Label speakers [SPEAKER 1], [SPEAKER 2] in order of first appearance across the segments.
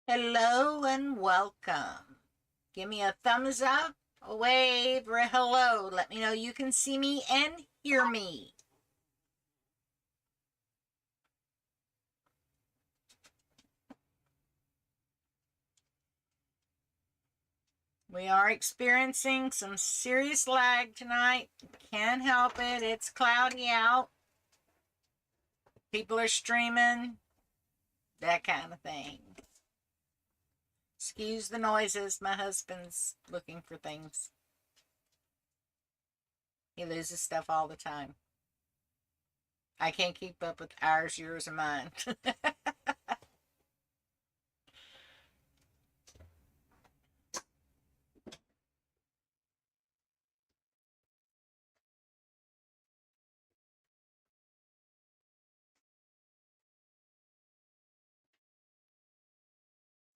[SPEAKER 1] Hello and welcome. Give me a thumbs up, a wave, or a hello. Let me know you can see me and hear me. We are experiencing some serious lag tonight. Can't help it. It's cloudy out. People are streaming. That kind of thing. Excuse the noises. My husband's looking for things. He loses stuff all the time. I can't keep up with ours, yours, and mine.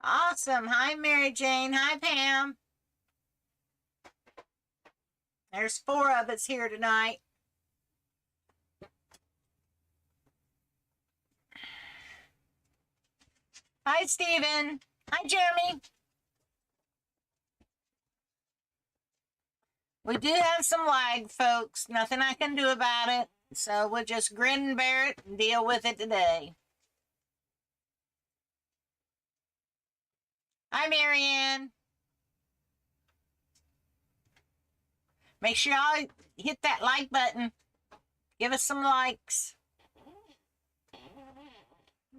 [SPEAKER 1] Awesome. Hi, Mary Jane. Hi, Pam. There's 4 of us here tonight. Hi, Stephen. Hi, Jeremy. We do have some lag, folks. Nothing I can do about it. So we'll just grin and bear it and deal with it today. Hi, Marianne. Make sure y'all hit that like button. Give us some likes.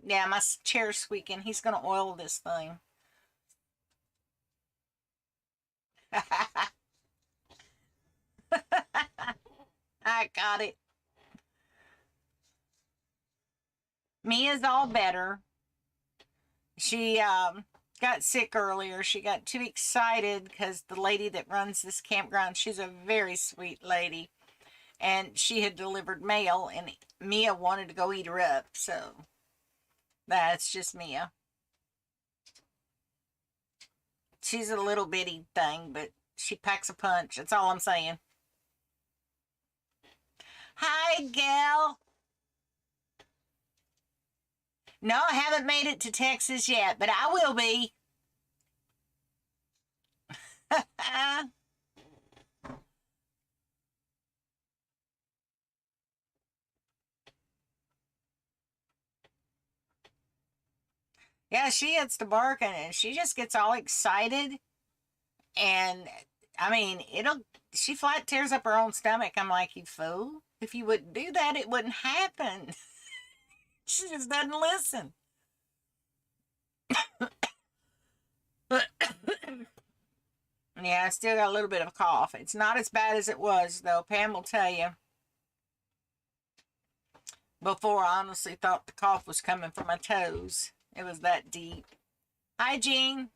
[SPEAKER 1] Yeah, my chair's squeaking. He's going to oil this thing. I got it. Mia's all better. She got sick earlier. She got too excited because the lady that runs this campground, she's a very sweet lady. And she had delivered mail, and Mia wanted to go eat her up. So that's just Mia. She's a little bitty thing, but she packs a punch. That's all I'm saying. Hi, Gail. No, I haven't made it to Texas yet, but I will be. Yeah, she hits the barking and she just gets all excited. And I mean, she flat tears up her own stomach. I'm like, you fool. If you wouldn't do that, it wouldn't happen. She just doesn't listen. Yeah, I still got a little bit of a cough. It's not as bad as it was, though. Pam will tell you. Before, I honestly thought the cough was coming from my toes. It was that deep. Hi, Jean.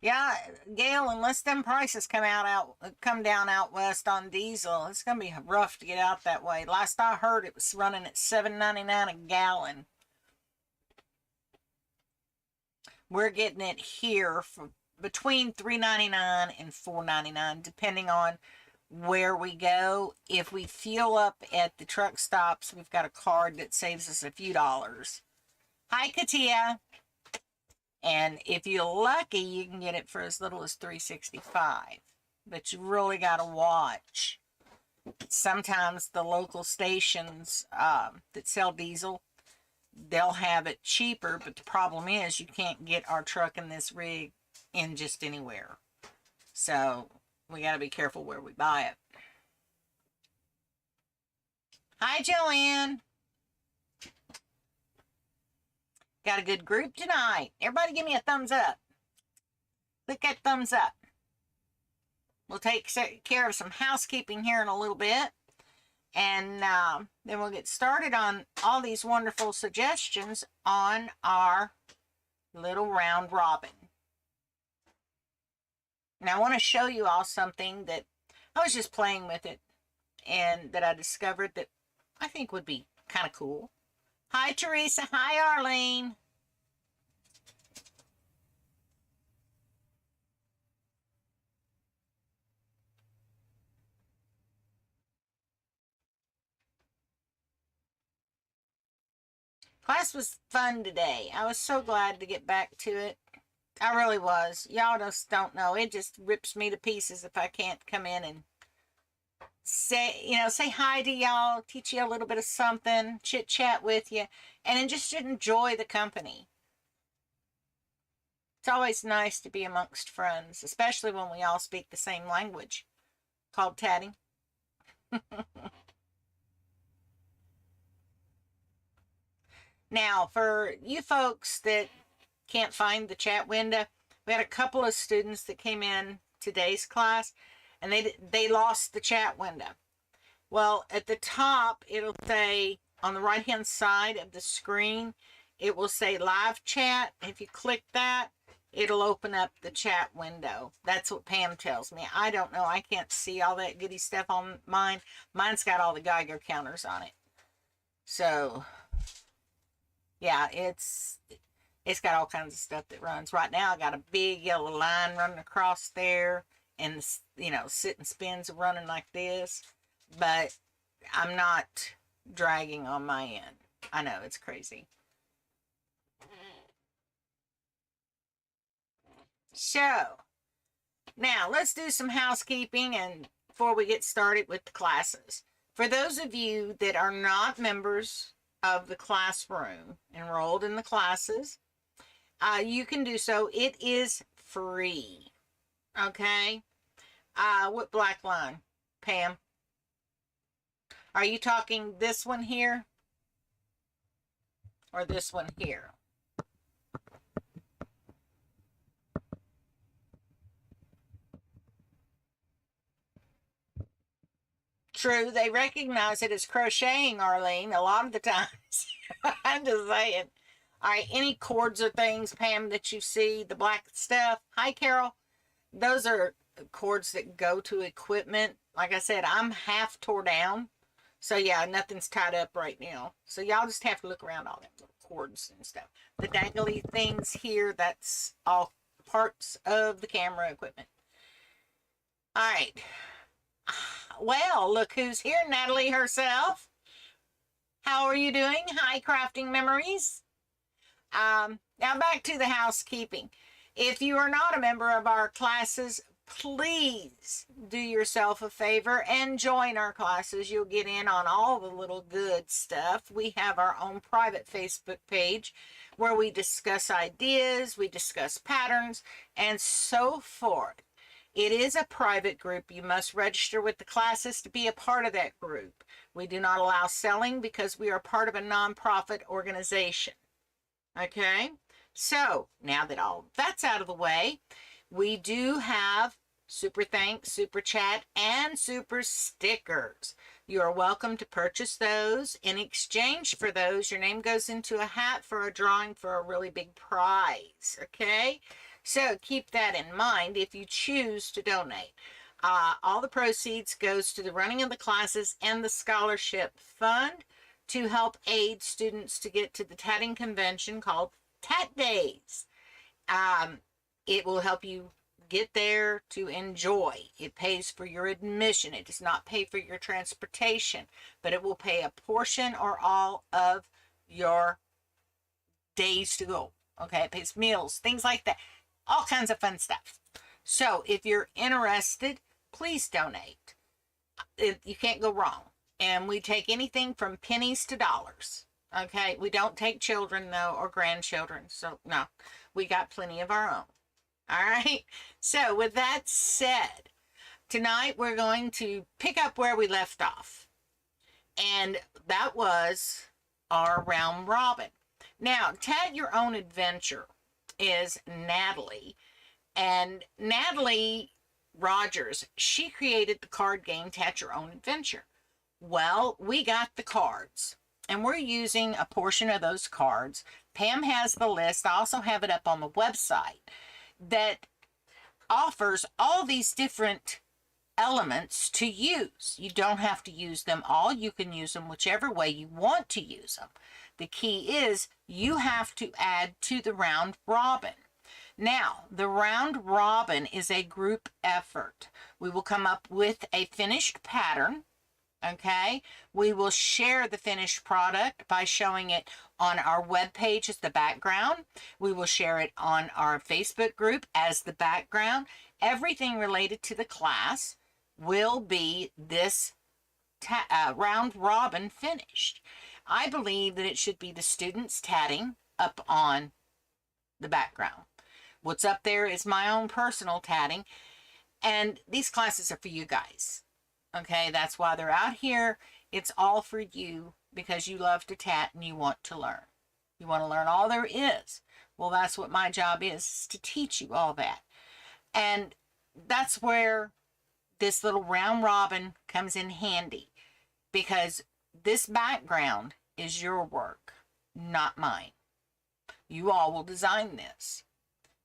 [SPEAKER 1] Yeah, Gail, unless them prices come down out west on diesel, it's gonna be rough to get out that way. Last I heard, it was running at $7.99 a gallon. We're getting it here for between $3.99 and $4.99, depending on where we go. If we fuel up at the truck stops, we've got a card that saves us a few dollars. Hi, Katia. And if you're lucky, you can get it for as little as $3.65. But you really got to watch. Sometimes the local stations that sell diesel, they'll have it cheaper. But the problem is you can't get our truck and this rig in just anywhere. So we got to be careful where we buy it. Hi, Joanne. Got a good group tonight. Everybody give me a thumbs up. Click that thumbs up. We'll take care of some housekeeping here in a little bit. And then we'll get started on all these wonderful suggestions on our little round robin. Now I want to show you all something that I was just playing with it and that I discovered that I think would be kind of cool. Hi, Teresa. Hi, Arlene. Class was fun today. I was so glad to get back to it. I really was. Y'all just don't know. It just rips me to pieces if I can't come in and say hi to y'all, teach you a little bit of something, chit chat with you, and then just enjoy the company. It's always nice to be amongst friends, especially when we all speak the same language called tatting. Now, for you folks that can't find the chat window, we had a couple of students that came in today's class and they lost the chat window. Well, at the top, it'll say on the right hand side of the screen, it will say live chat. If you click that, it'll open up the chat window. That's what Pam tells me. I don't know. I can't see all that goody stuff on mine. Mine's got all the Geiger counters on it. So yeah, it's got all kinds of stuff that runs. Right now I got a big yellow line running across there, and sit and spins running like this, but I'm not dragging on my end. I know, it's crazy. So now let's do some housekeeping and before we get started with the classes. For those of you that are not members of the classroom, enrolled in the classes, you can do so. It is free. Okay. What black line, Pam? Are you talking this one here or this one here? True, they recognize it as crocheting, Arlene, a lot of the times. I'm just saying. All right, any cords or things, Pam, that you see, the black stuff. Hi, Carol. Those are cords that go to equipment. Like I said, I'm half tore down. So yeah, nothing's tied up right now. So y'all just have to look around all them little cords and stuff. The dangly things here, that's all parts of the camera equipment. All right. Well, look who's here, Natalie herself. How are you doing? Hi, Crafting Memories. Now back to the housekeeping. If you are not a member of our classes, please do yourself a favor and join our classes. You'll get in on all the little good stuff. We have our own private Facebook page where we discuss ideas, we discuss patterns, and so forth. It is a private group. You must register with the classes to be a part of that group. We do not allow selling because we are part of a nonprofit organization. Okay, so now that all that's out of the way, we do have super thanks, super chat, and super stickers. You are welcome to purchase those. In exchange for those, your name goes into a hat for a drawing for a really big prize. Okay, so keep that in mind if you choose to donate. All the proceeds goes to the running of the classes and the scholarship fund to help aid students to get to the tatting convention called Tat Days. It will help you get there to enjoy. It pays for your admission. It does not pay for your transportation, but it will pay a portion or all of your days to go. Okay, it pays meals, things like that. All kinds of fun stuff. So if you're interested, please donate. You can't go wrong. And we take anything from pennies to dollars. Okay, we don't take children though or grandchildren. So no, we got plenty of our own. All right. So with that said, tonight we're going to pick up where we left off. And that was our round robin. Now, Tat Your Own Adventure is Natalie. And Natalie Rogers, she created the card game Tat Your Own Adventure. Well, we got the cards and we're using a portion of those cards. Pam has the list. I also have it up on the website that offers all these different elements to use. You don't have to use them all. You can use them whichever way you want to use them. The key is you have to add to the round robin. Now, the round robin is a group effort. We will come up with a finished pattern. Okay, we will share the finished product by showing it on our web page as the background. We will share it on our Facebook group as the background. Everything related to the class will be this round robin finished. I believe that it should be the students tatting up on the background. What's up there is my own personal tatting, and these classes are for you guys. Okay, that's why they're out here. It's all for you because you love to tat and you want to learn. You want to learn all there is. Well, that's what my job is to teach you all that. And that's where this little round robin comes in handy, because this background is your work, not mine. You all will design this.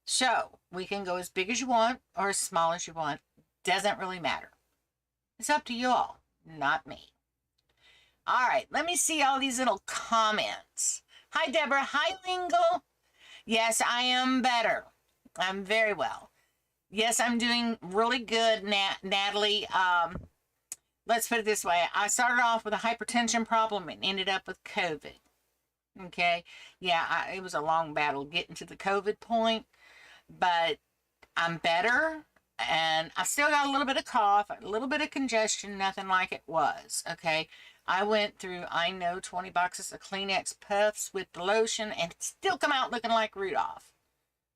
[SPEAKER 1] So we can go as big as you want or as small as you want. Doesn't really matter. It's up to you all, not me. All right, let me see all these little comments. Hi, Deborah. Hi, Lingle. Yes, I am better. I'm very well. Yes, I'm doing really good, Natalie. Let's put it this way. I started off with a hypertension problem and ended up with COVID. Okay? Yeah, it was a long battle getting to the COVID point, but I'm better. And I still got a little bit of cough, a little bit of congestion, nothing like it was, okay? I went through, 20 boxes of Kleenex puffs with the lotion and still come out looking like Rudolph,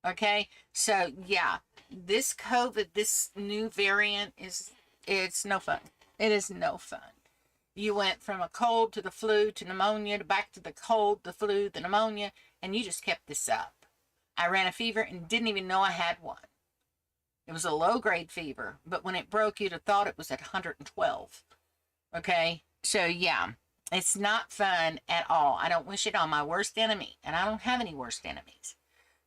[SPEAKER 1] okay? So, yeah, this COVID, this new variant it's no fun. It is no fun. You went from a cold to the flu to pneumonia to back to the cold, the flu, the pneumonia, and you just kept this up. I ran a fever and didn't even know I had one. It was a low-grade fever, but when it broke, you'd have thought it was at 112. Okay? So, yeah, it's not fun at all. I don't wish it on my worst enemy, and I don't have any worst enemies.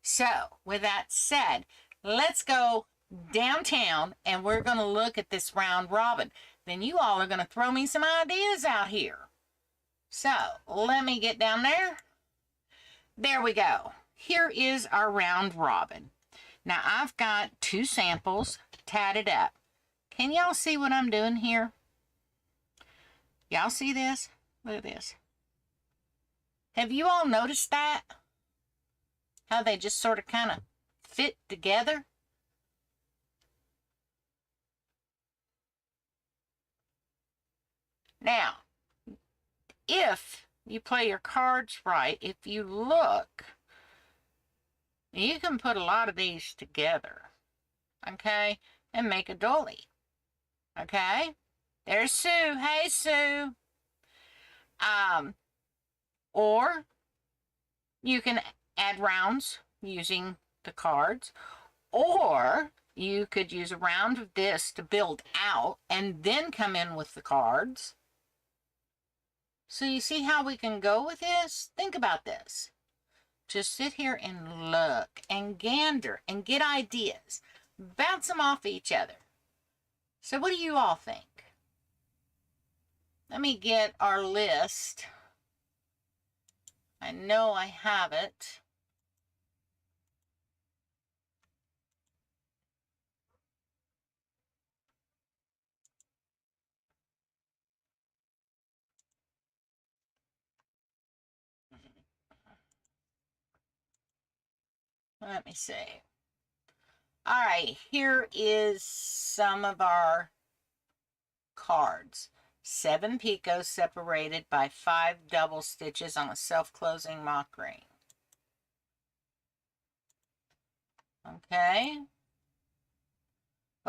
[SPEAKER 1] So, with that said, let's go downtown, and we're going to look at this round robin. Then you all are going to throw me some ideas out here. So, let me get down there. There we go. Here is our round robin. Now, I've got 2 samples tatted up. Can y'all see what I'm doing here? Y'all see this? Look at this. Have you all noticed that? How they just sort of kind of fit together? Now, if you play your cards right, if you look, you can put a lot of these together, okay, and make a dolly, okay? There's Sue. Hey, Sue. Or you can add rounds using the cards, or you could use a round of this to build out and then come in with the cards. So you see how we can go with this? Think about this. Just sit here and look and gander and get ideas. Bounce them off each other. So what do you all think? Let me get our list. I know I have it. Let me see. All right, here is some of our cards. 7 picots separated by 5 double stitches on a self-closing mock ring. Okay.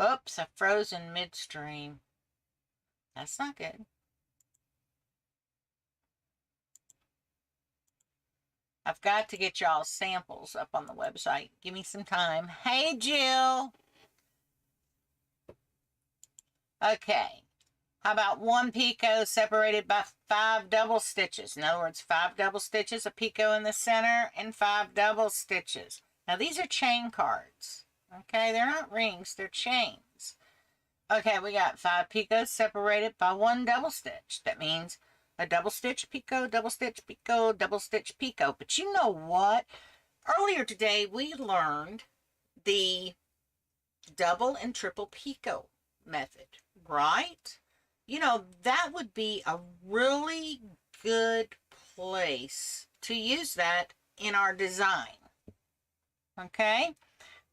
[SPEAKER 1] Oops, I froze in midstream. That's not good. I've got to get y'all samples up on the website. Give me some time. Hey, Jill. Okay. How about 1 picot separated by 5 double stitches? In other words, 5 double stitches, a picot in the center, and 5 double stitches. Now, these are chain cards. Okay, they're not rings, they're chains. Okay, we got 5 picos separated by 1 double stitch. That means a double stitch picot, double stitch picot, double stitch picot. But you know what? Earlier today, we learned the double and triple picot method, right? You know, that would be a really good place to use that in our design. Okay?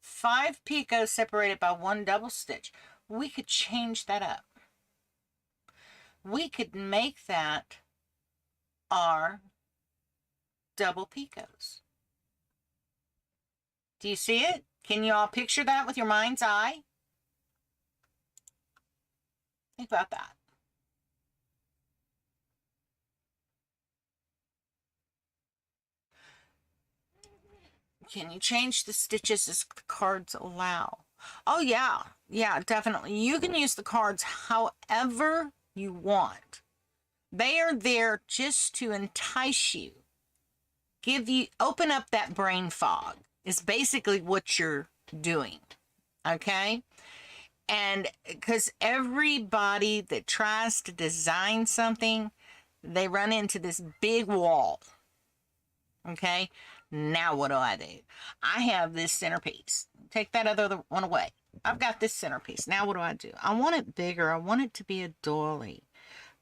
[SPEAKER 1] 5 picots separated by 1 double stitch. We could change that up. We could make that our double picots. Do you see it? Can you all picture that with your mind's eye? Think about that. Can you change the stitches as the cards allow? Oh, yeah. Yeah, definitely. You can use the cards however you want. They are there just to entice you. Open up that brain fog is basically what you're doing. Okay? And because everybody that tries to design something, they run into this big wall. Okay? Now what do? I have this centerpiece. Take that other one away. I've got this centerpiece. Now what do? I want it bigger. I want it to be a doily.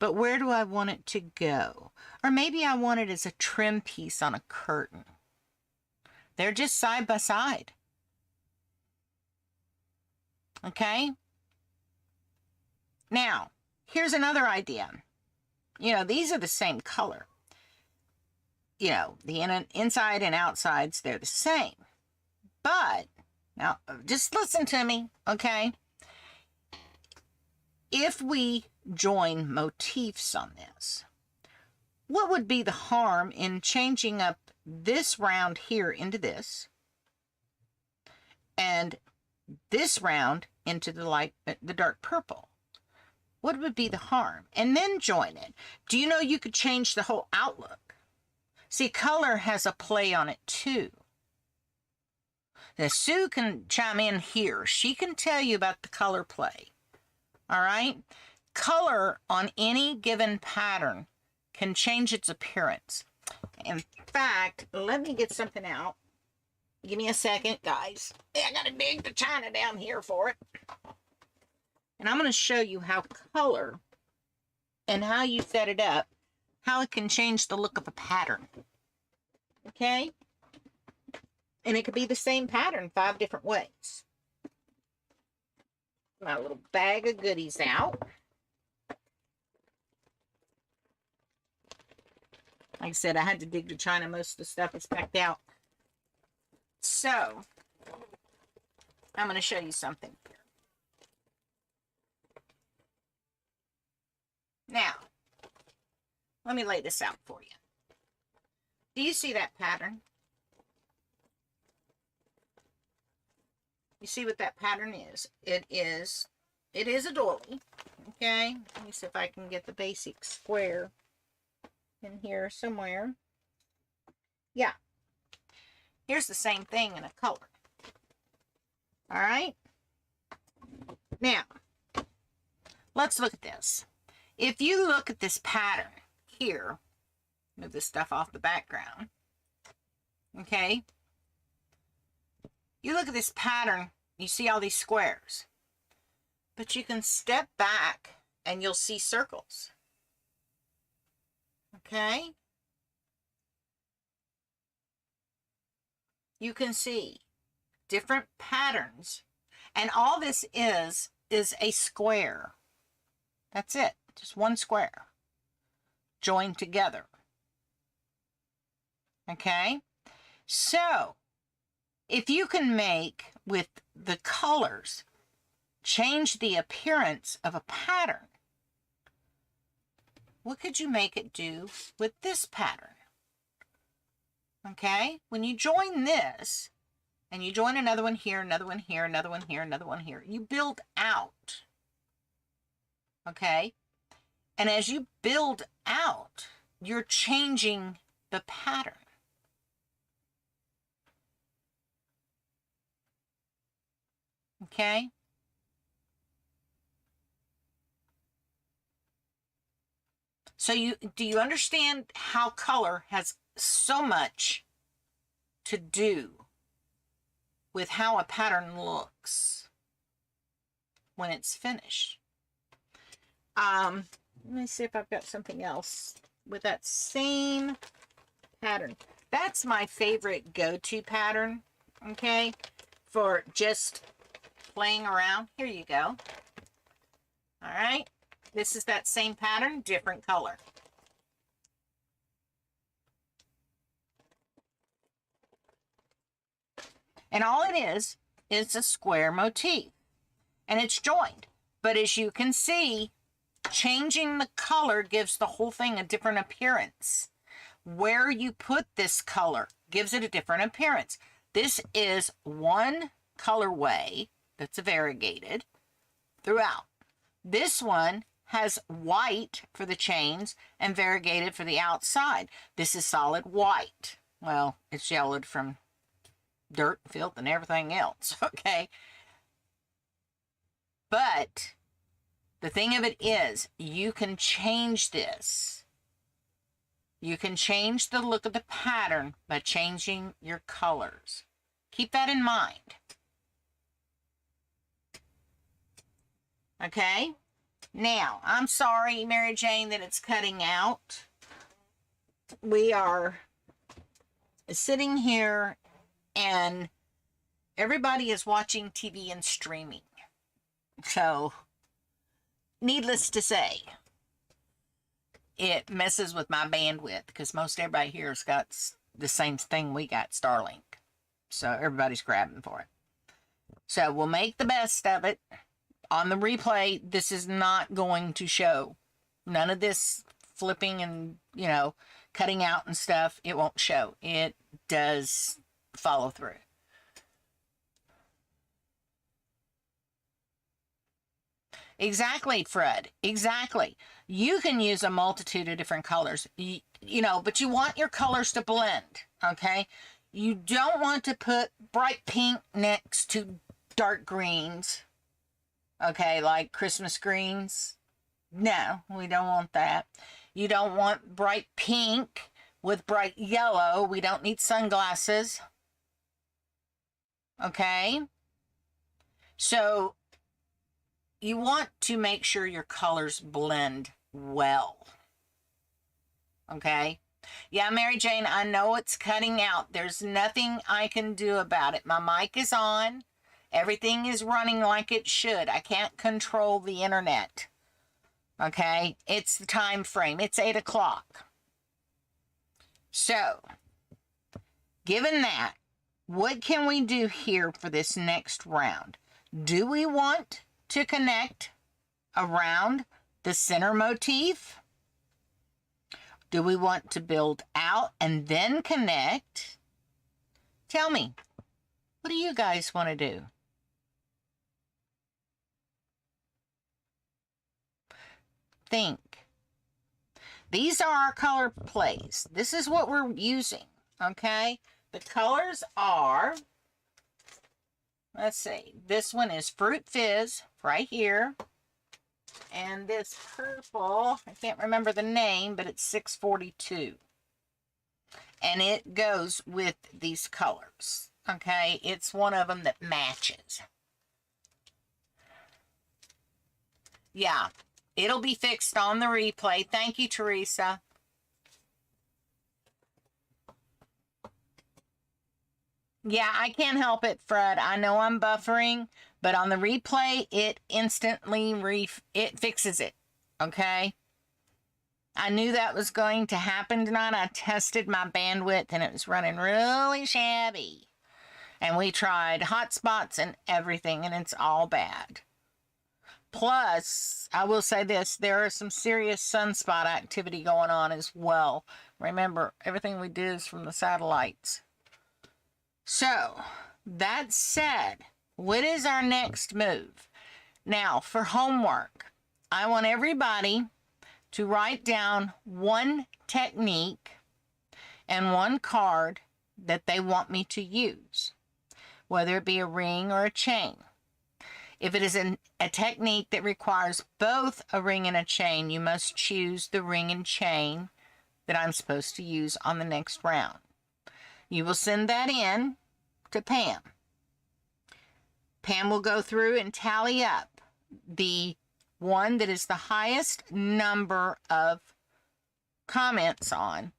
[SPEAKER 1] But where do I want it to go? Or maybe I want it as a trim piece on a curtain. They're just side by side. Okay? Now, here's another idea. You know, these are the same color. You know, the inside and outsides, they're the same. But, now, just listen to me, okay? If we join motifs on this, what would be the harm in changing up this round here into this and this round into the dark purple? What would be the harm? And then join it. Do you know you could change the whole outlook? See, color has a play on it too. Now, Sue can chime in here. She can tell you about the color play. All right? Color on any given pattern can change its appearance. In fact, let me get something out. Give me a second, guys. I gotta dig the china down here for it. And I'm going to show you how color and how you set it up, how it can change the look of a pattern. Okay? And it could be the same pattern 5 different ways. My little bag of goodies out. Like I said, I had to dig the china. Most of the stuff is packed out. So, I'm going to show you something here. Now, let me lay this out for you. Do you see that pattern? You see what that pattern is? It is a doily. Okay, let me see if I can get the basic square in here somewhere. Yeah. Here's the same thing in a color. All right. Now, let's look at this. If you look at this pattern here, move this stuff off the background. Okay. You look at this pattern, you see all these squares. But you can step back and you'll see circles. Okay? You can see different patterns. And all this is a square. That's it. Just one square. Joined together. Okay? So, if you can make, with the colors, change the appearance of a pattern, what could you make it do with this pattern? Okay? When you join this, and you join another one here, another one here, another one here, another one here, you build out. Okay? And as you build out, you're changing the pattern. Okay? So do you understand how color has so much to do with how a pattern looks when it's finished? Let me see if I've got something else with that same pattern. That's my favorite go-to pattern, okay, for just playing around. Here you go. All right. This is that same pattern, different color. And all it is a square motif. And it's joined. But as you can see, changing the color gives the whole thing a different appearance. Where you put this color gives it a different appearance. This is one colorway that's variegated throughout. This one has white for the chains and variegated for the outside. This is solid white. Well, it's yellowed from dirt, filth, and everything else, okay? But the thing of it is, you can change this. You can change the look of the pattern by changing your colors. Keep that in mind. Okay? Now, I'm sorry, Mary Jane, that it's cutting out. We are sitting here and everybody is watching TV and streaming. So, needless to say, it messes with my bandwidth because most everybody here has got the same thing we got, Starlink. So everybody's grabbing for it. So we'll make the best of it. On the replay, this is not going to show. None of this flipping and, you know, cutting out and stuff. It won't show. It does follow through. Exactly, Fred. Exactly. You can use a multitude of different colors, you know, but you want your colors to blend, okay? You don't want to put bright pink next to dark greens, okay, like Christmas greens. No, we don't want that. You don't want bright pink with bright yellow. We don't need sunglasses, okay? So you want to make sure your colors blend well. Okay? Yeah, Mary Jane, I know it's cutting out. There's nothing I can do about it. My mic is on. Everything is running like it should. I can't control the internet. Okay? It's the time frame. It's 8 o'clock. So, given that, what can we do here for this next round? Do we want to connect around the center motif? Do we want to build out and then connect? Tell me, what do you guys want to do? Think. These are our color plays. This is what we're using, okay? The colors are, let's see, this one is Fruit Fizz right here. And this purple, I can't remember the name, but it's 642. And it goes with these colors, okay? It's one of them that matches. Yeah, it'll be fixed on the replay. Thank you, Teresa. Yeah, I can't help it, Fred. I know I'm buffering, but on the replay, it instantly it fixes it, okay? I knew that was going to happen tonight. I tested my bandwidth, and it was running really shabby. And we tried hotspots and everything, and it's all bad. Plus, I will say this, there is some serious sunspot activity going on as well. Remember, everything we do is from the satellites. So, that said, what is our next move? Now, for homework, I want everybody to write down one technique and one card that they want me to use, whether it be a ring or a chain. If it is a technique that requires both a ring and a chain, you must choose the ring and chain that I'm supposed to use on the next round. You will send that in to Pam. Pam will go through and tally up the one that is the highest number of comments on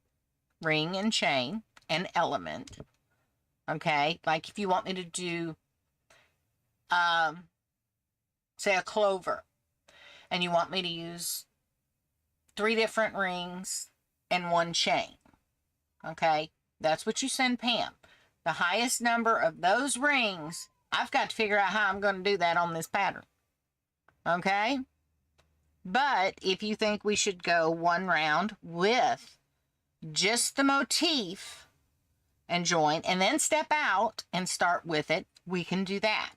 [SPEAKER 1] ring and chain and element. Okay, like if you want me to do say a clover, and you want me to use 3 different rings and 1 chain. Okay, that's what you send Pam. The highest number of those rings, I've got to figure out how I'm going to do that on this pattern. Okay, but if you think we should go 1 round with just the motif and join and then step out and start with it, we can do that.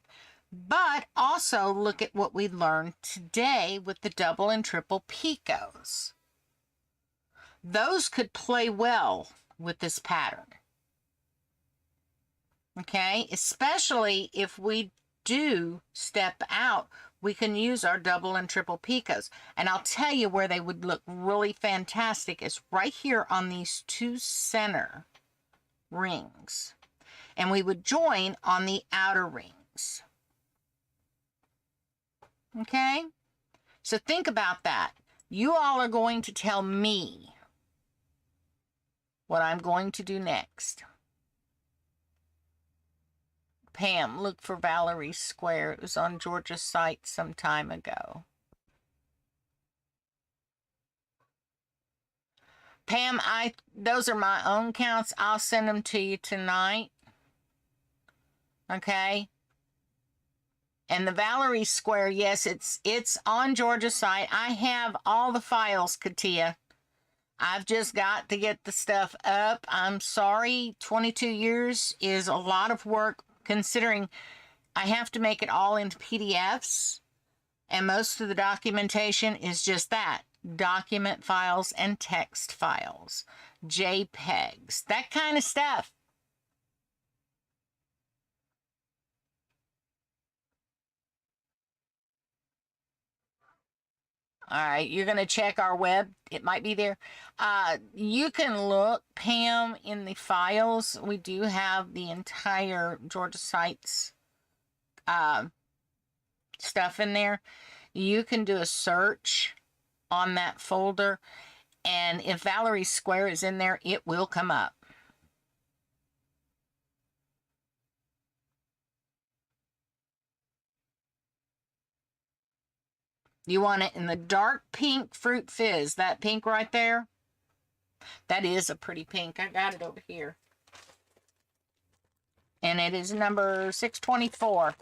[SPEAKER 1] But also look at what we learned today with the double and triple picots. Those could play well with this pattern. Okay, especially if we do step out, we can use our double and triple picots. And I'll tell you where they would look really fantastic is right here on these 2 center rings. And we would join on the outer rings. Okay, so think about that. You all are going to tell me what I'm going to do next. Pam, look for Valerie's square. It was on Georgia's site some time ago. Pam, those are my own counts. I'll send them to you tonight. Okay. And the Valerie square, yes, it's on Georgia's site. I have all the files, Katia. I've just got to get the stuff up. I'm sorry, 22 years is a lot of work considering I have to make it all into PDFs. And most of the documentation is just that. Document files and text files. JPEGs. That kind of stuff. All right, you're going to check our web. It might be there. You can look, Pam, in the files. We do have the entire Georgia Sites stuff in there. You can do a search on that folder, and if Valerie's square is in there, it will come up. You want it in the dark pink Fruit Fizz. That pink right there. That is a pretty pink. I got it over here. And it is number 624.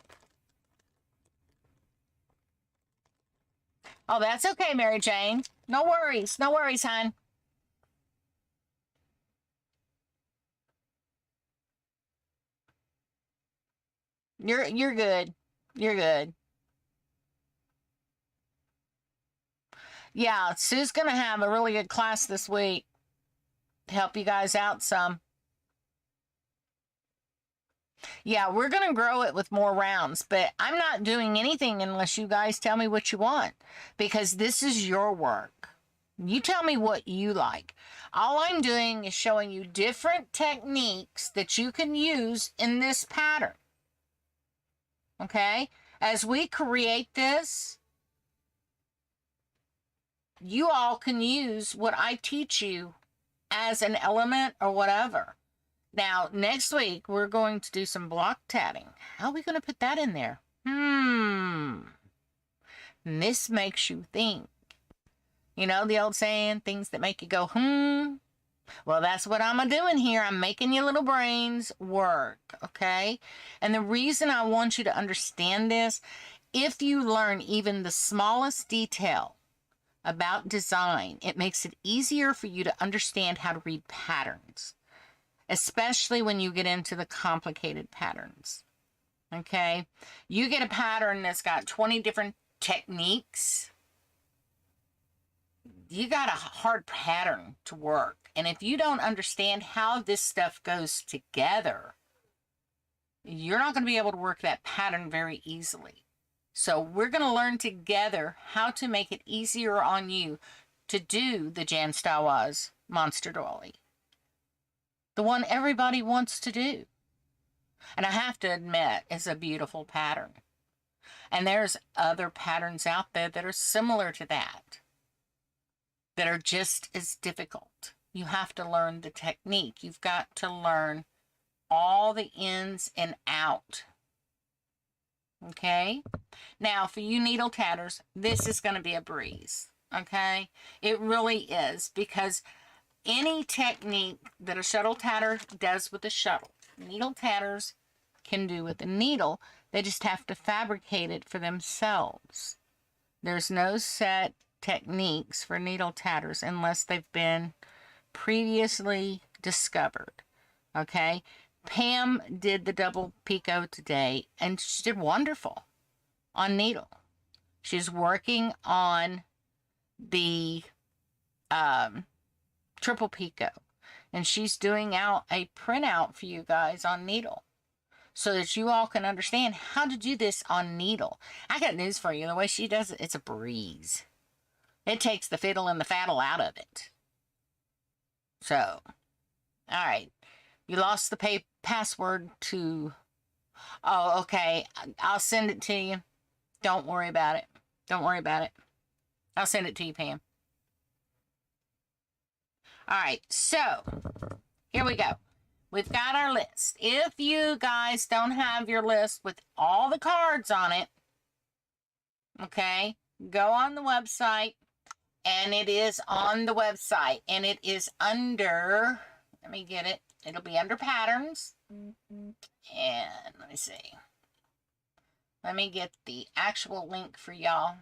[SPEAKER 1] Oh, that's okay, Mary Jane. No worries. No worries, hon. You're good. You're good. Yeah, Sue's going to have a really good class this week to help you guys out some. Yeah, we're going to grow it with more rounds, but I'm not doing anything unless you guys tell me what you want, because this is your work. You tell me what you like. All I'm doing is showing you different techniques that you can use in this pattern. Okay? As we create this, you all can use what I teach you as an element or whatever. Now, next week, we're going to do some block tatting. How are we going to put that in there? And this makes you think. You know the old saying, things that make you go, Well, that's what I'm doing here. I'm making your little brains work, okay? And the reason I want you to understand this, if you learn even the smallest detail about design, it makes it easier for you to understand how to read patterns, especially when you get into the complicated patterns. Okay, you get a pattern that's got 20 different techniques. You got a hard pattern to work, and if you don't understand how this stuff goes together, you're not going to be able to work that pattern very easily. So we're going to learn together how to make it easier on you to do the Jan Stawas monster dolly. The one everybody wants to do. And I have to admit, it's a beautiful pattern. And there's other patterns out there that are similar to that are just as difficult. You have to learn the technique. You've got to learn all the ins and out. Okay? Now, for you needle tatters, this is going to be a breeze. Okay? It really is, because any technique that a shuttle tatter does with a shuttle, needle tatters can do with a needle. They just have to fabricate it for themselves. There's no set techniques for needle tatters unless they've been previously discovered. Okay? Pam did the double picot today, and she did wonderful on needle. She's working on the triple picot, and she's doing out a printout for you guys on needle so that you all can understand how to do this on needle. I got news for you. The way she does it, it's a breeze. It takes the fiddle and the faddle out of it. So, all right. You lost the password to... Oh, okay. I'll send it to you. Don't worry about it. Don't worry about it. I'll send it to you, Pam. All right. So, here we go. We've got our list. If you guys don't have your list with all the cards on it, okay, go on the website, and it is on the website, and it is under, let me get it, it'll be under patterns, and let me see, let me get the actual link for y'all.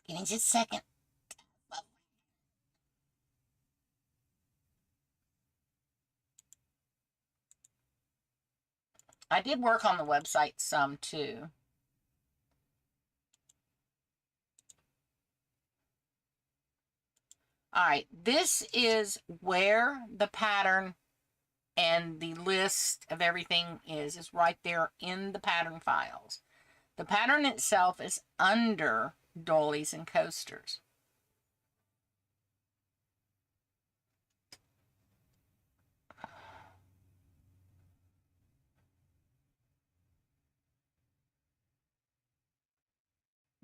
[SPEAKER 1] Give me just a second. I did work on the website some too. All right, this is where the pattern and the list of everything is right there in the pattern files. The pattern itself is under dollies and coasters.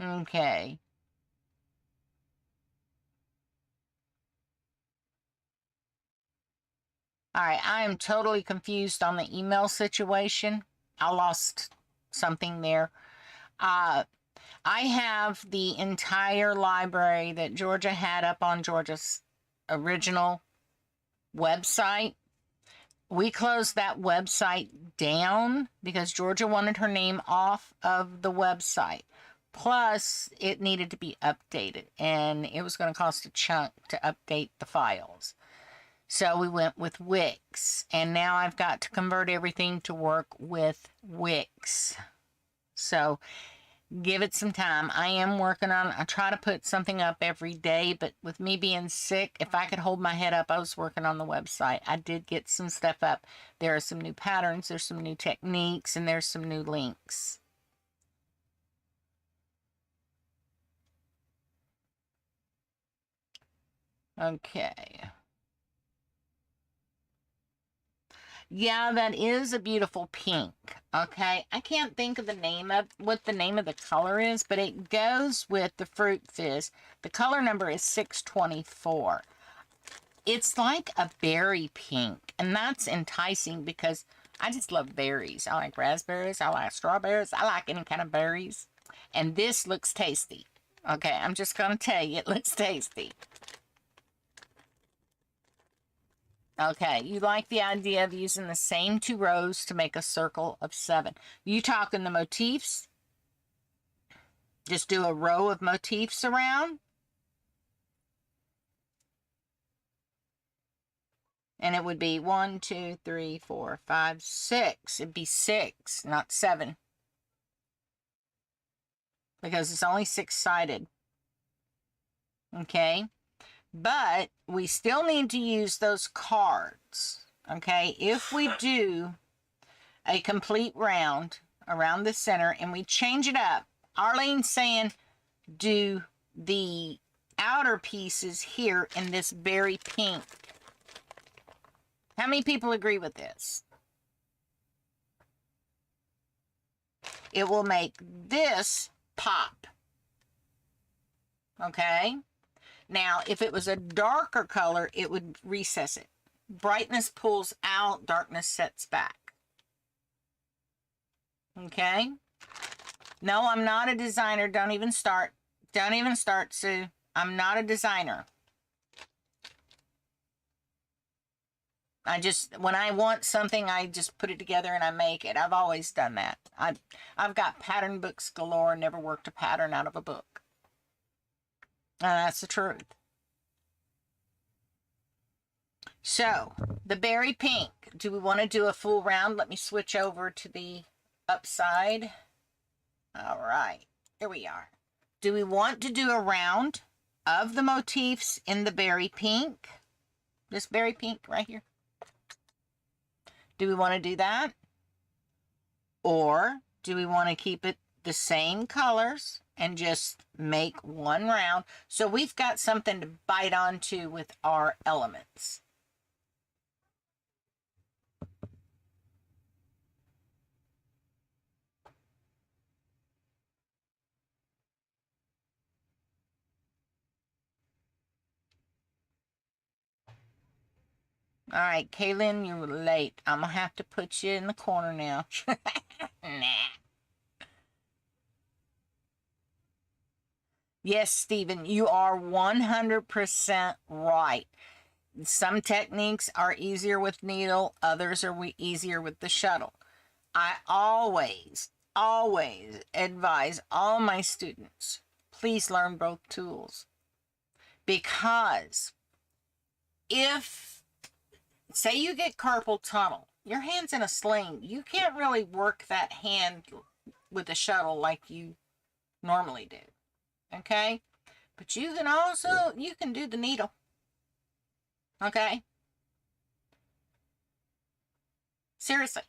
[SPEAKER 1] Okay. All right, I am totally confused on the email situation. I lost something there. I have the entire library that Georgia had up on Georgia's original website. We closed that website down because Georgia wanted her name off of the website. Plus, it needed to be updated, and it was going to cost a chunk to update the files. So we went with Wix, and now I've got to convert everything to work with Wix. So give it some time. I am working on it. I try to put something up every day, but with me being sick, if I could hold my head up, I was working on the website. I did get some stuff up. There are some new patterns, there's some new techniques, and there's some new links. Okay. Yeah, that is a beautiful pink. Okay, I can't think of the name of what the name of the color is, but it goes with the Fruit Fizz. The color number is 624. It's like a berry pink, and that's enticing because I just love berries. I like raspberries, I like strawberries, I like any kind of berries. And this looks tasty. Okay, I'm just going to tell you, it looks tasty. Okay, you like the idea of using the same 2 rows to make a circle of 7. You talking the motifs? Just do a row of motifs around? And it would be 1, 2, 3, 4, 5, 6. It'd be 6, not 7. Because it's only 6-sided. Okay? But we still need to use those cards, okay? If we do a complete round, around the center, and we change it up. Arlene's saying do the outer pieces here in this berry pink. How many people agree with this? It will make this pop. Okay? Now, if it was a darker color, it would recess it. Brightness pulls out, darkness sets back. Okay? No, I'm not a designer. Don't even start. Don't even start, Sue. I'm not a designer. When I want something, I just put it together and I make it. I've always done that. I've got pattern books galore, never worked a pattern out of a book. And that's the truth. So, the berry pink. Do we want to do a full round? Let me switch over to the upside. All right, here we are. Do we want to do a round of the motifs in the berry pink? This berry pink right here. Do we want to do that? Or do we want to keep it the same colors and just make one round? So we've got something to bite onto with our elements. All right, Kaylin, you're late. I'm going to have to put you in the corner now. Nah. Yes, Stephen, you are 100% right. Some techniques are easier with needle. Others are easier with the shuttle. I always advise all my students, please learn both tools. Because if say you get carpal tunnel, your hand's in a sling, you can't really work that hand with the shuttle like you normally do. Okay? But you can do the needle. Okay? Seriously.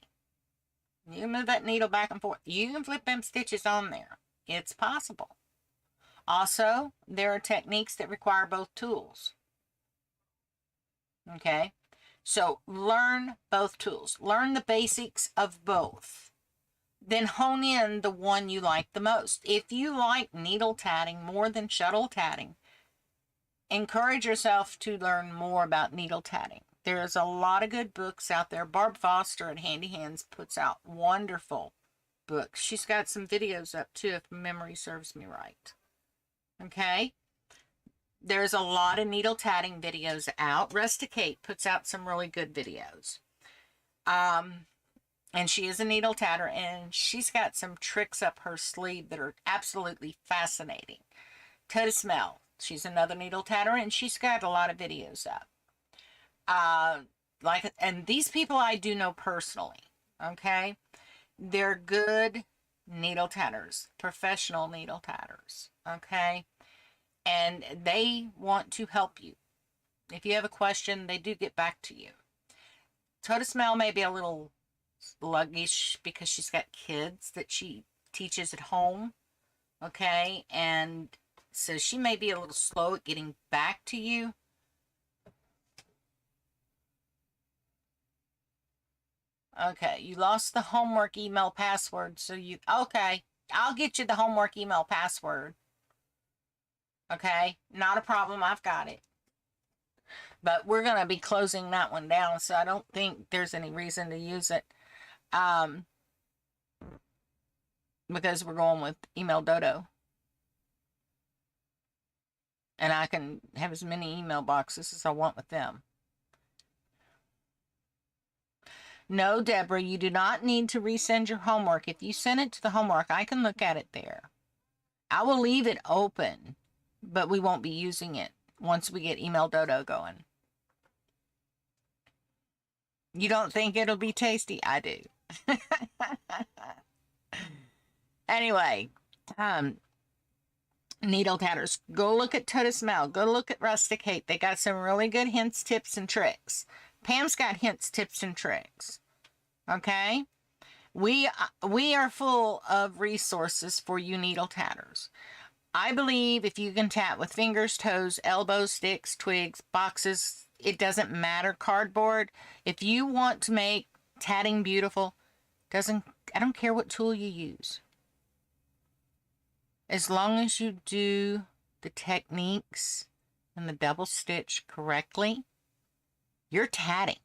[SPEAKER 1] You can move that needle back and forth. You can flip them stitches on there. It's possible. Also, there are techniques that require both tools. Okay? So learn both tools. Learn the basics of both. Then hone in the one you like the most. If you like needle tatting more than shuttle tatting, encourage yourself to learn more about needle tatting. There's a lot of good books out there. Barb Foster at Handy Hands puts out wonderful books. She's got some videos up too, if memory serves me right. Okay? There's a lot of needle tatting videos out. Rusticate puts out some really good videos. And she is a needle tatter, and she's got some tricks up her sleeve that are absolutely fascinating. Toda Smell, she's another needle tatter, and she's got a lot of videos up. And these people I do know personally, okay? They're good needle tatters, professional needle tatters, okay? And they want to help you. If you have a question, they do get back to you. Toda Smell may be a little sluggish because she's got kids that she teaches at home, okay? And so she may be a little slow at getting back to you. Okay, you lost the homework email password, so okay, I'll get you the homework email password. Okay, not a problem, I've got it. But we're going to be closing that one down, so I don't think there's any reason to use it. Because we're going with Email Dodo. And I can have as many email boxes as I want with them. No, Deborah, you do not need to resend your homework. If you send it to the homework, I can look at it there. I will leave it open, but we won't be using it once we get Email Dodo going. You don't think it'll be tasty? I do. Anyway, needle tatters, go look at Toda Smell. Go look at Rusticate. They got some really good hints, tips, and tricks. Pam's got hints, tips, and tricks. Okay? We are full of resources for you needle tatters. I believe if you can tat with fingers, toes, elbows, sticks, twigs, boxes, it doesn't matter, cardboard. If you want to make tatting beautiful, I don't care what tool you use. As long as you do the techniques and the double stitch correctly, you're tatting.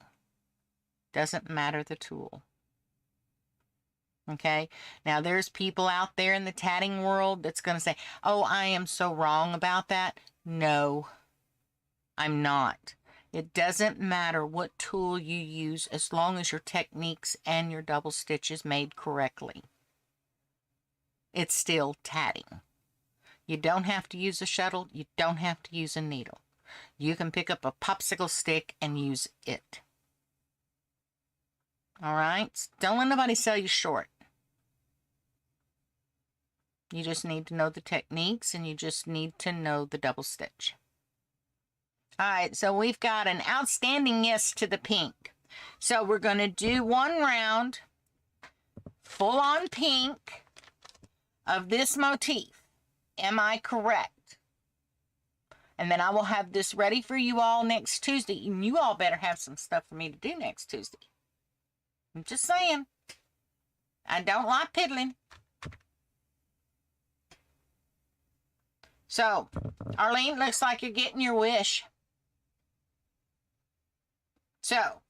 [SPEAKER 1] Doesn't matter the tool. Okay, now there's people out there in the tatting world that's going to say, oh, I am so wrong about that. No, I'm not. It doesn't matter what tool you use as long as your techniques and your double stitch is made correctly. It's still tatting. You don't have to use a shuttle. You don't have to use a needle. You can pick up a popsicle stick and use it. All right? Don't let nobody sell you short. You just need to know the techniques and you just need to know the double stitch. All right, so we've got an outstanding yes to the pink. So we're going to do one round full on pink of this motif. Am I correct? And then I will have this ready for you all next Tuesday. And you all better have some stuff for me to do next Tuesday. I'm just saying. I don't like piddling. So, Arlene, looks like you're getting your wish. So,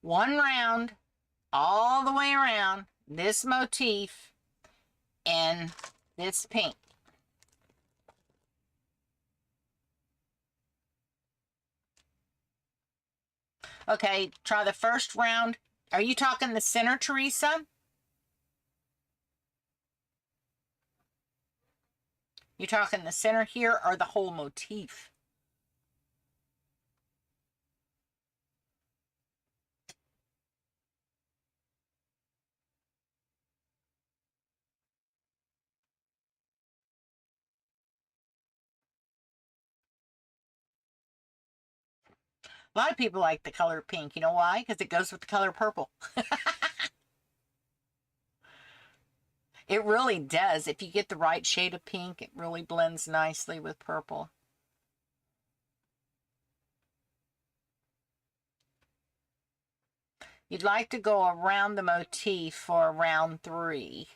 [SPEAKER 1] one round, all the way around, this motif and this pink. Okay, try the first round. Are you talking the center, Teresa? You talking the center here or the whole motif? A lot of people like the color pink. You know why? Because it goes with the color purple. It really does. If you get the right shade of pink, it really blends nicely with purple. You'd like to go around the motif for round 3.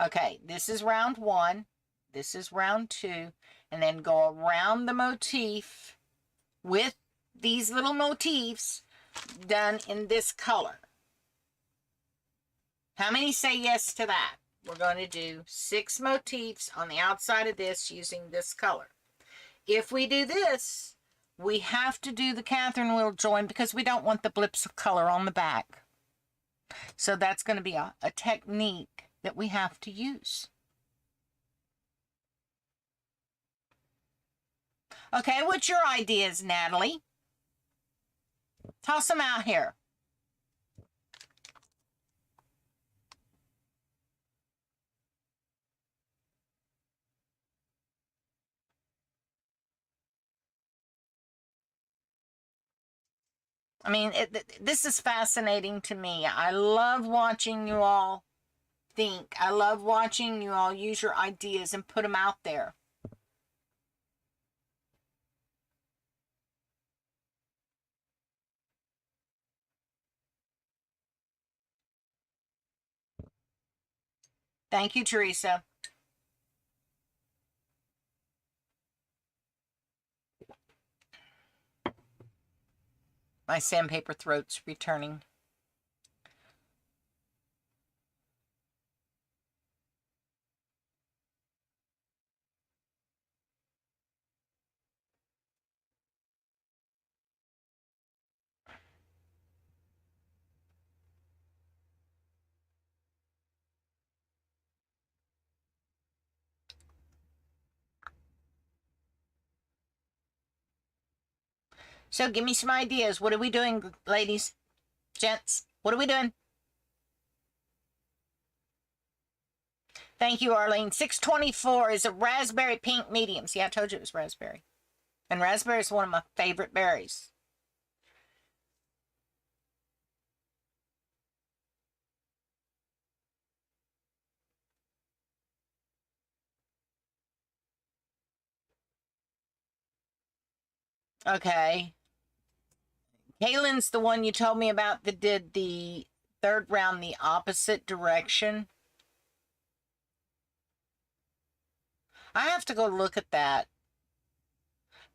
[SPEAKER 1] Okay, this is round 1. This is round 2. And then go around the motif with these little motifs done in this color. How many say yes to that? We're going to do 6 motifs on the outside of this using this color. If we do this, we have to do the Catherine wheel join because we don't want the blips of color on the back. So that's going to be a technique that we have to use. Okay, what's your ideas, Natalie? Toss them out here. I mean, this is fascinating to me. I love watching you all think. I love watching you all use your ideas and put them out there. Thank you, Teresa. My sandpaper throat's returning. So give me some ideas. What are we doing, ladies, gents? What are we doing? Thank you, Arlene. 624 is a raspberry pink medium. See, I told you it was raspberry. And raspberry is one of my favorite berries. Okay. Kaylin's the one you told me about that did the third round the opposite direction. I have to go look at that.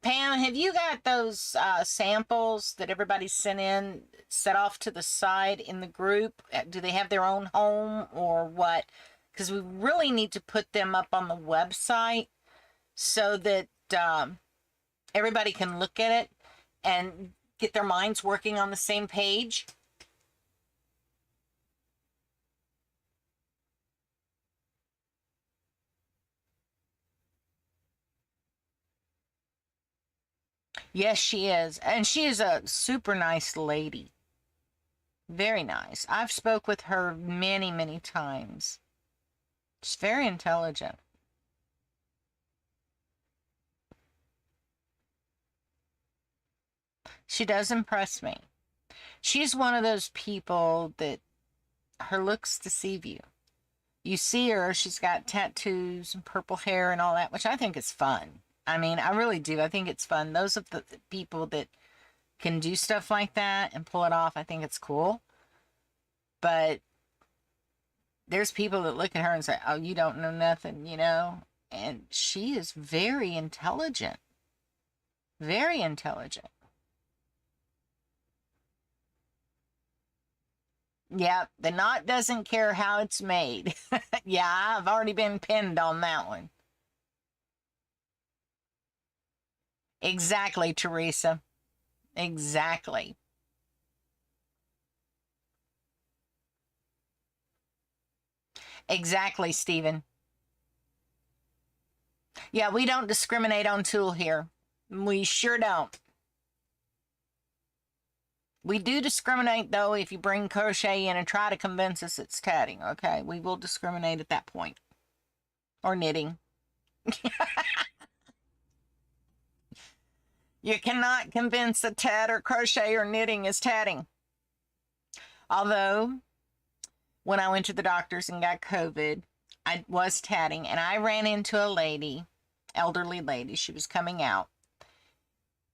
[SPEAKER 1] Pam, have you got those samples that everybody sent in set off to the side in the group? Do they have their own home or what? Because we really need to put them up on the website so that everybody can look at it and get their minds working on the same page. Yes, she is. And she is a super nice lady. Very nice. I've spoke with her many, many times. She's very intelligent. She does impress me. She's one of those people that her looks deceive you. You see her, she's got tattoos and purple hair and all that, which I think is fun. I mean, I really do. I think it's fun. Those are the people that can do stuff like that and pull it off. I think it's cool. But there's people that look at her and say, oh, you don't know nothing, you know? And she is very intelligent. Very intelligent. Yeah, the knot doesn't care how it's made. Yeah, I've already been pinned on that one. Exactly, Teresa. Exactly. Exactly, Stephen. Yeah, we don't discriminate on tool here. We sure don't. We do discriminate, though, if you bring crochet in and try to convince us it's tatting, okay? We will discriminate at that point. Or knitting. You cannot convince a tat or crochet or knitting is tatting. Although, when I went to the doctors and got COVID, I was tatting, and I ran into a lady, elderly lady. She was coming out,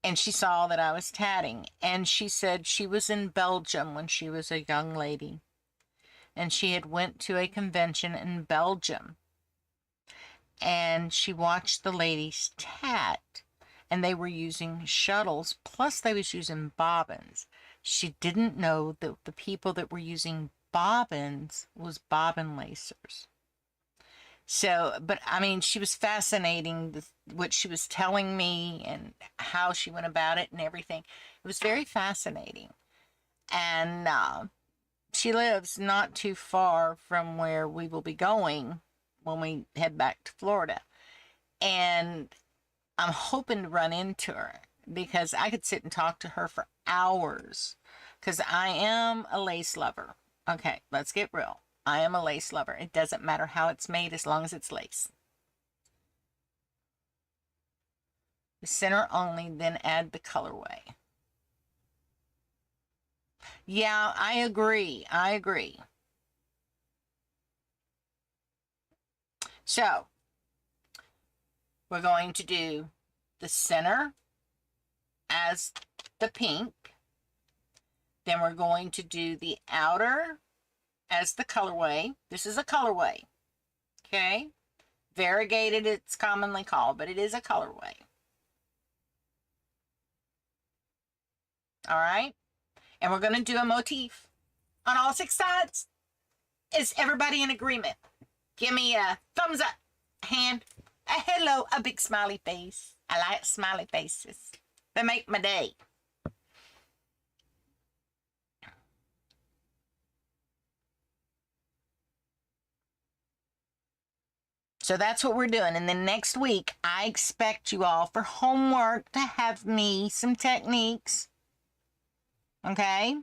[SPEAKER 1] and she saw that I was tatting, and she said she was in Belgium when she was a young lady, and she had went to a convention in Belgium, and she watched the ladies tat, and they were using shuttles, plus they was using bobbins. She didn't know that the people that were using bobbins was bobbin lacers. So, but I mean, she was fascinating, what she was telling me and how she went about it and everything. It was very fascinating. And she lives not too far from where we will be going when we head back to Florida. And I'm hoping to run into her because I could sit and talk to her for hours because I am a lace lover. Okay, let's get real. I am a lace lover. It doesn't matter how it's made as long as it's lace. The center only, then add the colorway. Yeah, I agree. I agree. So, we're going to do the center as the pink. Then we're going to do the outer as the colorway. This is a colorway. Okay? Variegated, it's commonly called, but it is a colorway. All right? And we're going to do a motif on all 6 sides. Is everybody in agreement? Give me a thumbs up, a hand, a hello, a big smiley face. I like smiley faces. They make my day. So that's what we're doing. And then next week, I expect you all for homework to have me some techniques. Okay?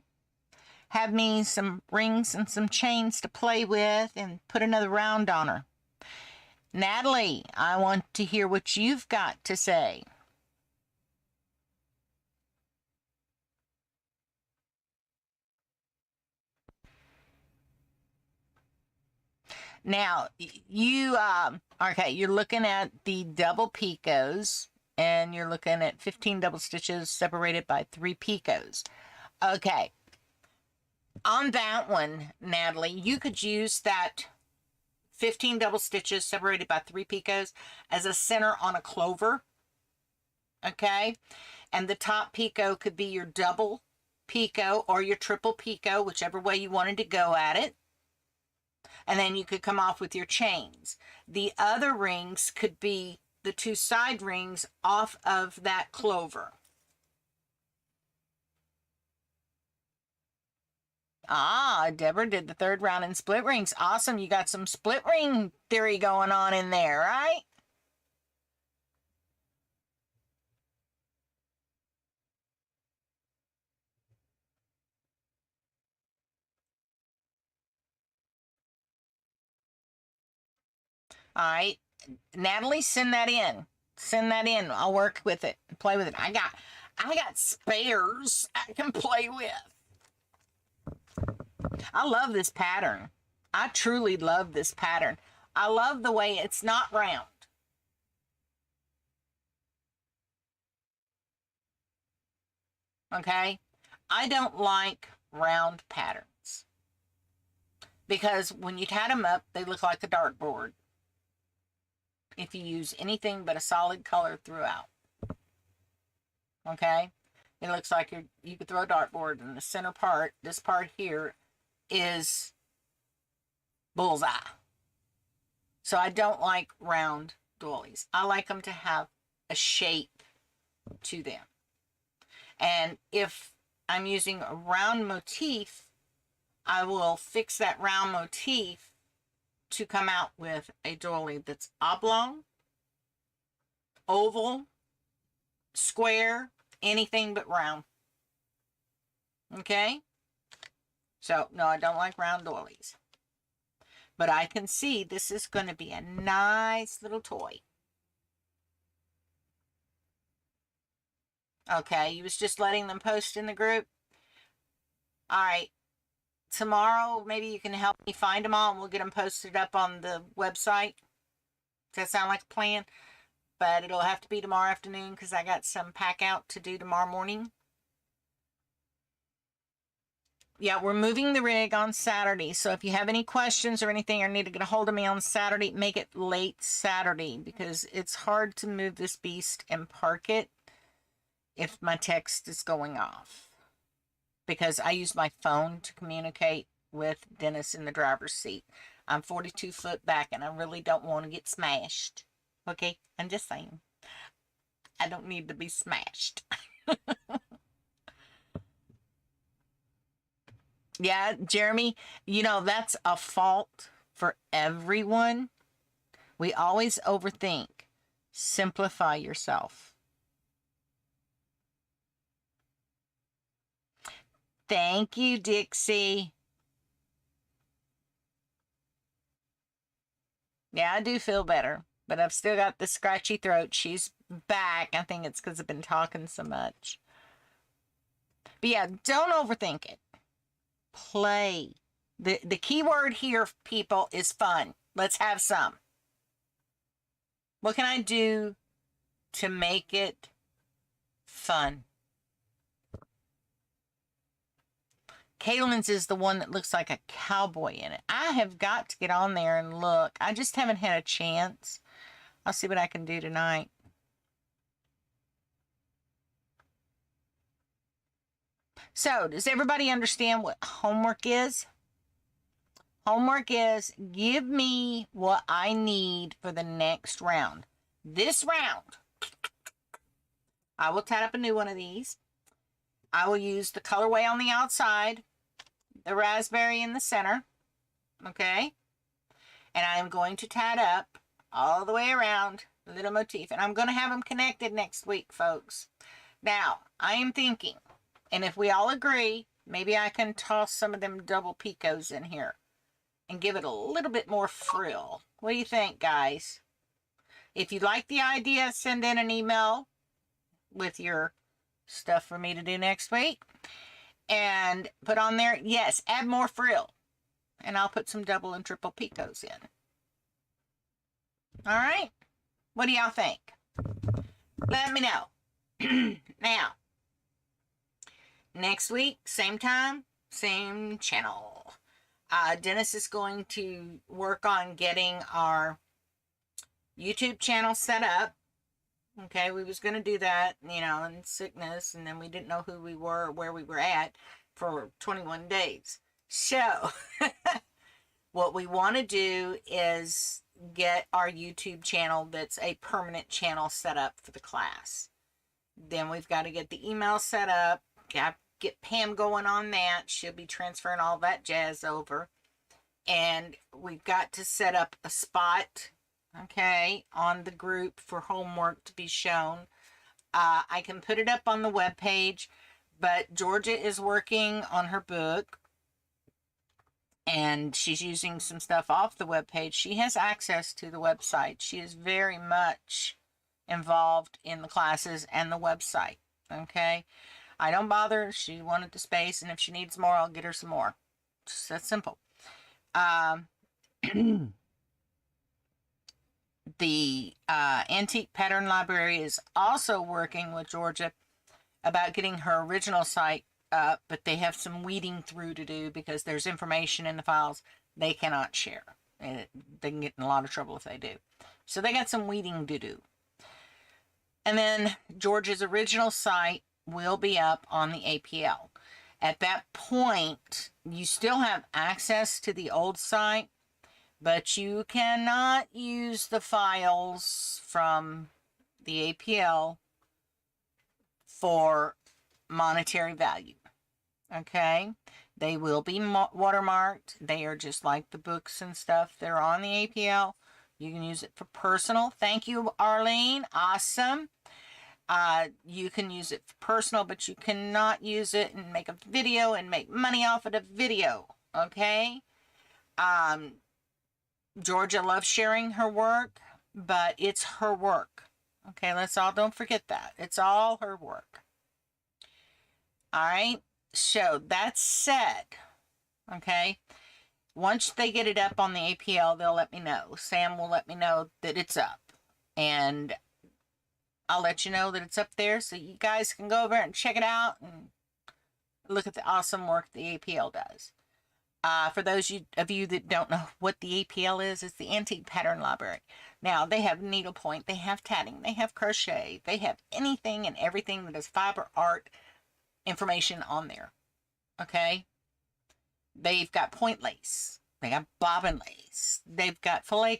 [SPEAKER 1] Have me some rings and some chains to play with and put another round on her. Natalie, I want to hear what you've got to say. Now, you, okay, you're looking at the double picots. And you're looking at 15 double stitches separated by 3 picots. Okay. On that one, Natalie, you could use that 15 double stitches separated by 3 picots as a center on a clover. Okay. And the top picot could be your double picot or your triple picot, whichever way you wanted to go at it. And then you could come off with your chains. The other rings could be the 2 side rings off of that clover. Ah, Deborah did the 3rd round in split rings. Awesome. You got some split ring theory going on in there, right? All right. Natalie, send that in. Send that in. I'll work with it. Play with it. I got spares I can play with. I love this pattern. I truly love this pattern. I love the way it's not round. Okay? I don't like round patterns because when you tat them up, they look like a dartboard if you use anything but a solid color throughout. Okay? It looks like you could throw a dartboard and the center part, this part here, is bullseye. So I don't like round doilies. I like them to have a shape to them. And if I'm using a round motif, I will fix that round motif to come out with a doily that's oblong, oval, square, anything but round. Okay? So, no, I don't like round doilies. But I can see this is going to be a nice little toy. Okay, you was just letting them post in the group? All right. Tomorrow, maybe you can help me find them all and we'll get them posted up on the website. Does that sound like a plan? But it'll have to be tomorrow afternoon because I got some pack out to do tomorrow morning. Yeah, we're moving the rig on Saturday. So if you have any questions or anything or need to get a hold of me on Saturday, make it late Saturday because it's hard to move this beast and park it if my text is going off. Because I use my phone to communicate with Dennis in the driver's seat. I'm 42 foot back and I really don't want to get smashed. Okay, I'm just saying. I don't need to be smashed. Yeah, Jeremy, you know, that's a fault for everyone. We always overthink. Simplify yourself. Thank you, Dixie. Yeah, I do feel better, but I've still got the scratchy throat. She's back. I think it's because I've been talking so much. But yeah, don't overthink it. Play. The key word here, people, is fun. Let's have some. What can I do to make it fun? Kaylin's is the one that looks like a cowboy in it. I have got to get on there and look. I just haven't had a chance. I'll see what I can do tonight. So, does everybody understand what homework is? Homework is give me what I need for the next round. This round, I will tat up a new one of these. I will use the colorway on the outside, the raspberry in the center, okay? And I am going to tat up all the way around the little motif. And I'm going to have them connected next week, folks. Now, I am thinking, and if we all agree, maybe I can toss some of them double picots in here and give it a little bit more frill. What do you think, guys? If you like the idea, send in an email with your stuff for me to do next week. And put on there, yes, add more frill. And I'll put some double and triple picots in. All right? What do y'all think? let me know. Now, next week, same time, same channel. Dennis is going to work on getting our YouTube channel set up. Okay, we was going to do that, you know, in sickness, and then we didn't know who we were, where we were at for 21 days. So, what we want to do is get our YouTube channel that's a permanent channel set up for the class. Then we've got to get the email set up, get Pam going on that. She'll be transferring all that jazz over. And we've got to set up a spot, okay, on the group for homework to be shown. I can put it up on the web page, but Georgia is working on her book, and she's using some stuff off the web page. She has access to the website. She is very much involved in the classes and the website, okay? I don't bother. She wanted the space, and if she needs more, I'll get her some more. Just that simple. The Antique Pattern Library is also working with Georgia about getting her original site up, but they have some weeding through to do because there's information in the files they cannot share. They can get in a lot of trouble if they do. So they got some weeding to do. And then Georgia's original site will be up on the APL. At that point, you still have access to the old site, but you cannot use the files from the APL for monetary value. Okay? They will be watermarked. They are just like the books and stuff. They're on the APL. You can use it for personal. Thank you, Arlene. Awesome. You can use it for personal, but you cannot use it and make a video and make money off of the video. Okay? Georgia loves sharing her work, but it's her work. Okay, don't forget that. It's all her work. All right? So, that said, okay, once they get it up on the APL, they'll let me know. Sam will let me know that it's up. And I'll let you know that it's up there so you guys can go over and check it out and look at the awesome work the APL does. For those of you that don't know what the APL is, it's the Antique Pattern Library. Now, they have needlepoint, they have tatting, they have crochet, they have anything and everything that is fiber art information on there. Okay? They've got point lace. They got bobbin lace. They've got filet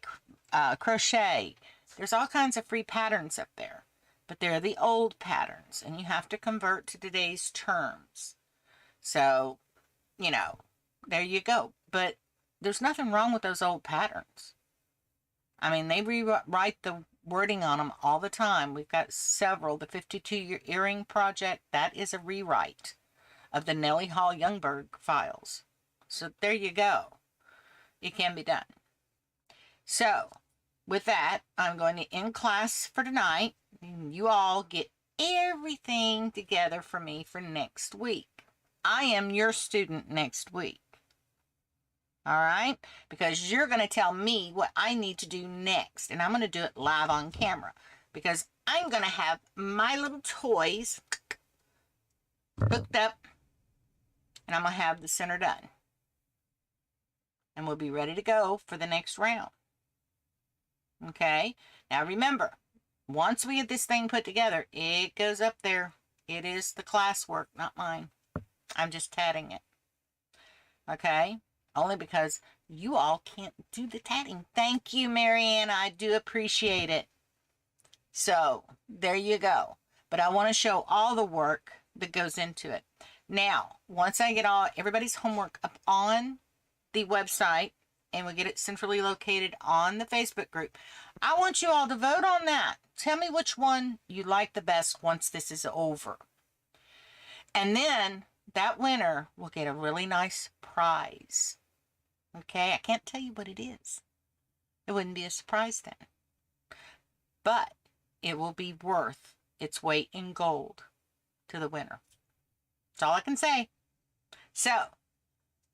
[SPEAKER 1] crochet. There's all kinds of free patterns up there. But they're the old patterns, and you have to convert to today's terms. So, you know, there you go. But there's nothing wrong with those old patterns. I mean, they rewrite the wording on them all the time. We've got several. The 52-year earring project, that is a rewrite of the Nellie Hall Youngberg files. So there you go. It can be done. So, with that, I'm going to end class for tonight. You all get everything together for me for next week. I am your student next week. All right? Because you're going to tell me what I need to do next. And I'm going to do it live on camera. Because I'm going to have my little toys hooked up. And I'm going to have the center done. And we'll be ready to go for the next round. Okay? Now remember, once we get this thing put together, it goes up there. It is the classwork, not mine. I'm just tatting it. Okay? Only because you all can't do the tatting. Thank you, Marianne. I do appreciate it. So, there you go. But I want to show all the work that goes into it. Now, once I get everybody's homework up on the website, and we get it centrally located on the Facebook group, I want you all to vote on that. Tell me which one you like the best once this is over. And then that winner will get a really nice prize. Okay, I can't tell you what it is. It wouldn't be a surprise then. But it will be worth its weight in gold to the winner. That's all I can say. So,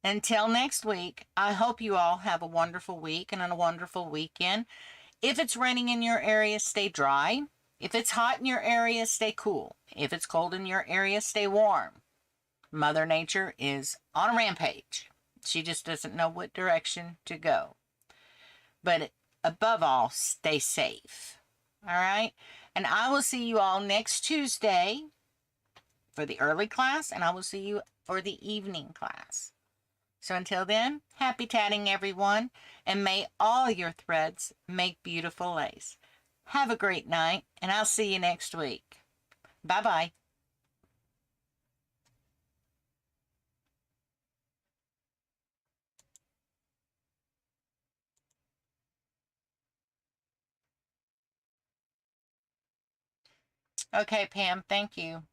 [SPEAKER 1] until next week, I hope you all have a wonderful week and a wonderful weekend. If it's raining in your area, stay dry. If it's hot in your area, stay cool. If it's cold in your area, stay warm. Mother Nature is on a rampage. She just doesn't know what direction to go. But above all, stay safe. All right? And I will see you all next Tuesday for the early class, and I will see you for the evening class. So until then, happy tatting, everyone, and may all your threads make beautiful lace. Have a great night, and I'll see you next week. Bye-bye. Okay, Pam, thank you.